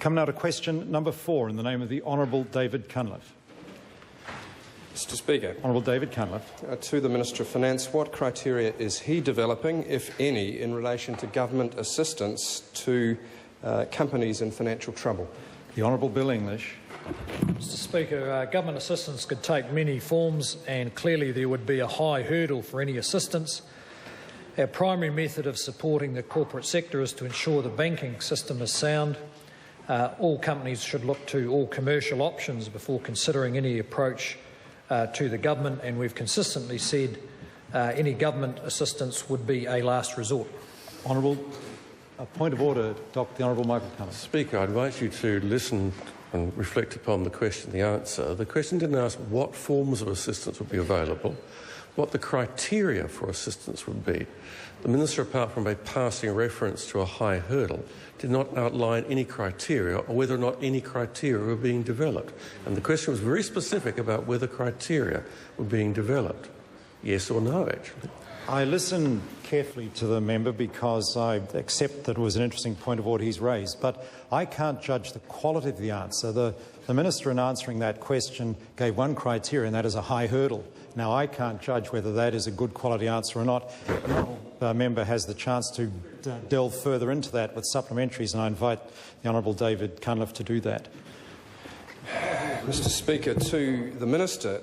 Come now to question number 4 in the name of the Honourable David Cunliffe. Mr Speaker. Honourable David Cunliffe. To the Minister of Finance, what criteria is he developing, if any, in relation to government assistance to companies in financial trouble? The Honourable Bill English. Mr Speaker, government assistance could take many forms, and clearly there would be a high hurdle for any assistance. Our primary method of supporting the corporate sector is to ensure the banking system is sound. All companies should look to all commercial options before considering any approach to the government, and we've consistently said any government assistance would be a last resort. Honourable, a point of order, the Honourable Michael Cunliffe. Speaker, I invite you to listen and reflect upon the question, the answer. The question didn't ask what forms of assistance would be available, what the criteria for assistance would be. The Minister, apart from a passing reference to a high hurdle, did not outline any criteria or whether or not any criteria were being developed. And the question was very specific about whether criteria were being developed. Yes or no, actually. I listened carefully to the member because I accept that it was an interesting point of order he's raised, but I can't judge the quality of the answer. The Minister, in answering that question, gave one criteria, and that is a high hurdle. Now, I can't judge whether that is a good quality answer or not. The member has the chance to delve further into that with supplementaries, and I invite the Honourable David Cunliffe to do that. Mr Speaker, to the Minister,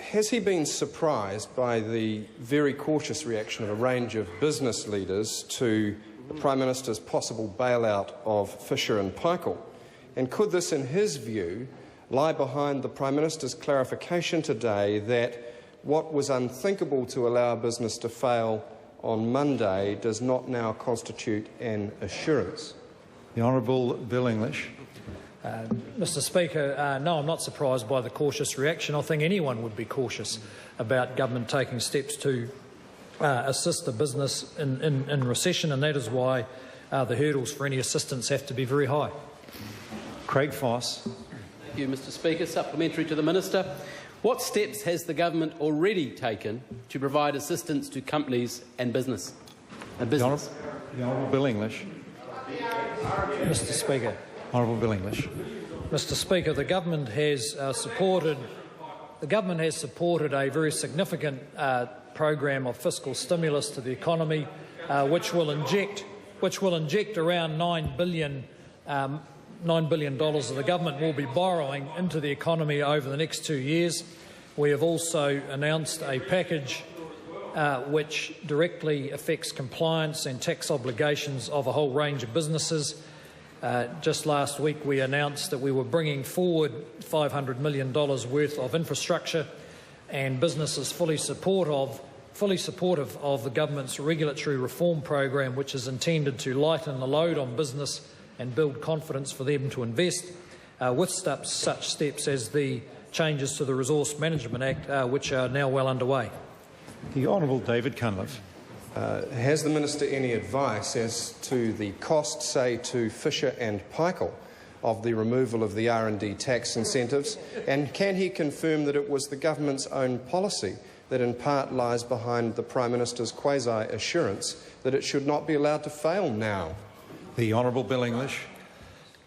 has he been surprised by the very cautious reaction of a range of business leaders to the Prime Minister's possible bailout of Fisher and Paykel? And could this, in his view, lie behind the Prime Minister's clarification today that what was unthinkable to allow business to fail on Monday does not now constitute an assurance? The Honourable Bill English. Mr Speaker, no, I'm not surprised by the cautious reaction. I think anyone would be cautious about government taking steps to assist the business in recession, and that is why the hurdles for any assistance have to be very high. Craig Foss. Thank you, Mr Speaker. Supplementary to the Minister. What steps has the government already taken to provide assistance to companies and business? The Honourable Bill English. Mr Speaker. Honourable Bill English. Mr Speaker, the government has supported a very significant program of fiscal stimulus to the economy, which will inject around $9 billion that the government will be borrowing into the economy over the next 2 years. We have also announced a package which directly affects compliance and tax obligations of a whole range of businesses. Just last week we announced that we were bringing forward $500 million worth of infrastructure, and businesses fully supportive of the government's regulatory reform program, which is intended to lighten the load on business and build confidence for them to invest, with such steps as the changes to the Resource Management Act, which are now well underway. The Honourable David Cunliffe. Has the Minister any advice as to the cost, say, to Fisher and Paykel of the removal of the R&D tax incentives? And can he confirm that it was the government's own policy that in part lies behind the Prime Minister's quasi-assurance that it should not be allowed to fail now? The Honourable Bill English.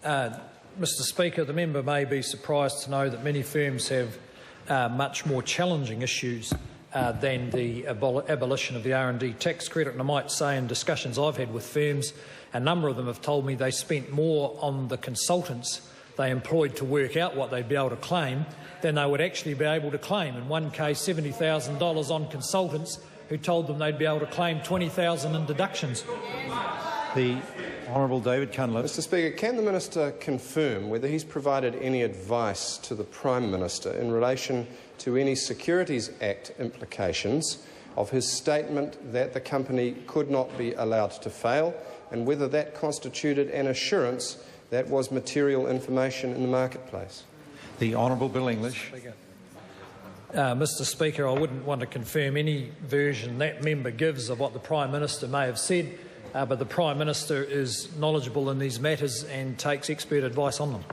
Mr Speaker, the member may be surprised to know that many firms have much more challenging issues than the abolition of the R&D tax credit. And I might say, in discussions I've had with firms, a number of them have told me they spent more on the consultants they employed to work out what they'd be able to claim than they would actually be able to claim. In one case, $70,000 on consultants who told them they'd be able to claim $20,000 in deductions. The Honourable David Cunliffe. Mr Speaker, can the Minister confirm whether he's provided any advice to the Prime Minister in relation to any Securities Act implications of his statement that the company could not be allowed to fail, and whether that constituted an assurance that was material information in the marketplace? The Honourable Bill English. Mr Speaker, I wouldn't want to confirm any version that member gives of what the Prime Minister may have said, but the Prime Minister is knowledgeable in these matters and takes expert advice on them.